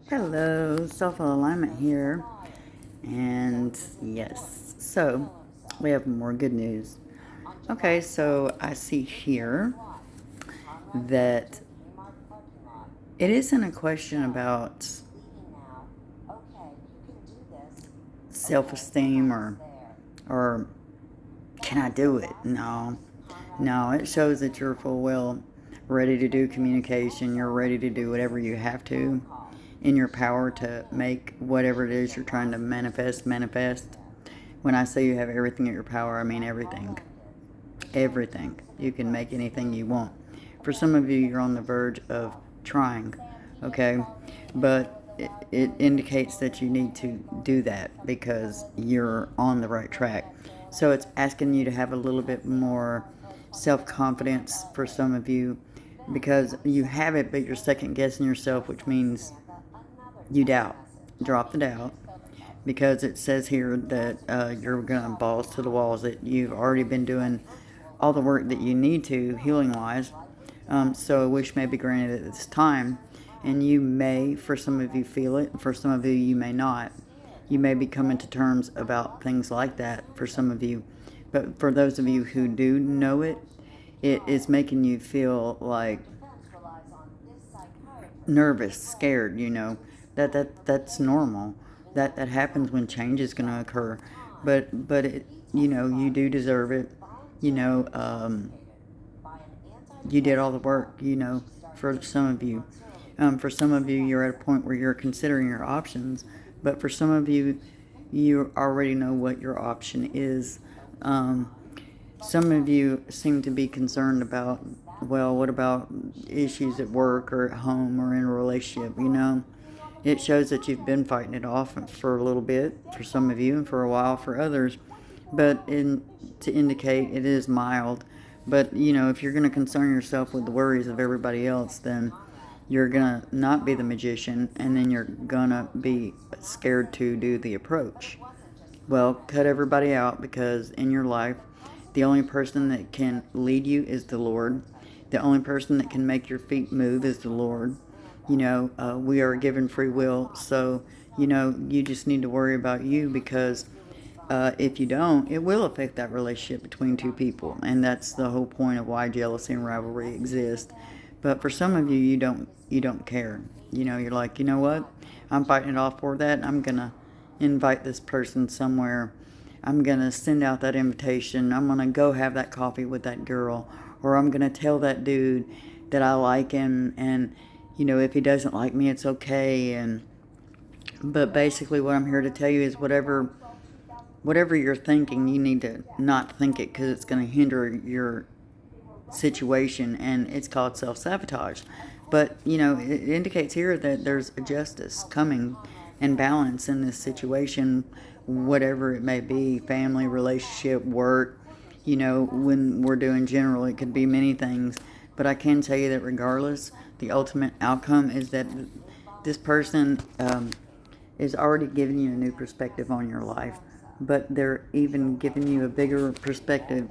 Hello, self-alignment here. And yes, so we have more good news. Okay, so I see here that it isn't a question about self-esteem or can I do it? No. No, it shows that you're full well ready to do communication. You're ready to do whatever you have to in your power to make whatever it is you're trying to manifest. When I say you have everything at your power, I mean everything. Everything. You can make anything you want. For some of you, you're on the verge of trying, okay? But it indicates that you need to do that because you're on the right track. So it's asking you to have a little bit more self confidence for some of you because you have it, but you're second guessing yourself, which means you doubt. Drop the doubt because it says here that you're going to balls to the walls, that you've already been doing all the work that you need to healing wise. So a wish may be granted at this time, and you may, for some of you, feel it. For some of you, you may not. You may be coming to terms about things like that for some of you. But for those of you who do know it, it is making you feel like nervous, scared, that's normal. That happens when change is going to occur. But it, you do deserve it. You know, you did all the work, for some of you. For some of you, you're at a point where you're considering your options. But for some of you, you already know what your option is. Some of you seem to be concerned about, well, what about issues at work or at home or in a relationship, It shows that you've been fighting it off for a little bit for some of you and for a while for others. But to indicate it is mild. But, if you're going to concern yourself with the worries of everybody else, then you're going to not be the magician, and then you're going to be scared to do the approach. Well, cut everybody out because in your life, the only person that can lead you is the Lord. The only person that can make your feet move is the Lord. We are given free will, so, you just need to worry about you because if you don't, it will affect that relationship between two people, and that's the whole point of why jealousy and rivalry exist. But for some of you, you don't care. You're like, you know what? I'm fighting it off for that. I'm gonna invite this person somewhere. I'm gonna send out that invitation. I'm gonna go have that coffee with that girl, or I'm gonna tell that dude that I like him, and if he doesn't like me, it's okay. But basically, what I'm here to tell you is whatever you're thinking, you need to not think it because it's going to hinder your situation, and it's called self-sabotage. But it indicates here that there's a justice coming and balance in this situation, whatever it may be, family, relationship, work. When we're doing general, it could be many things. But I can tell you that regardless, the ultimate outcome is that this person is already giving you a new perspective on your life, but they're even giving you a bigger perspective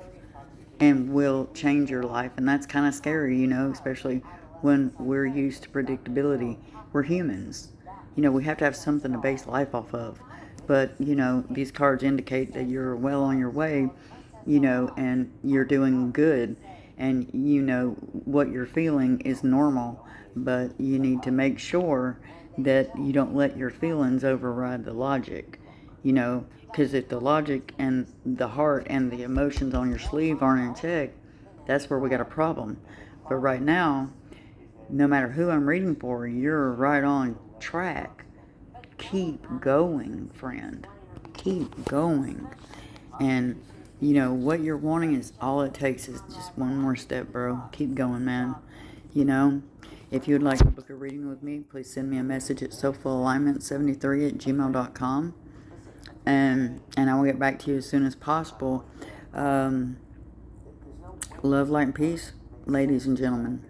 and will change your life. And that's kind of scary, especially when we're used to predictability. We're humans. We have to have something to base life off of. But, these cards indicate that you're well on your way, and you're doing good. And what you're feeling is normal, but you need to make sure that you don't let your feelings override the logic, because if the logic and the heart and the emotions on your sleeve aren't in check, that's where we got a problem. But right now, no matter who I'm reading for, you're right on track. Keep going, friend. Keep going. And, what you're wanting is all it takes is just one more step, bro. Keep going, man. If you would like to book a reading with me, please send me a message at soulfulalignment73@gmail.com. And I will get back to you as soon as possible. Love, light, and peace, ladies and gentlemen.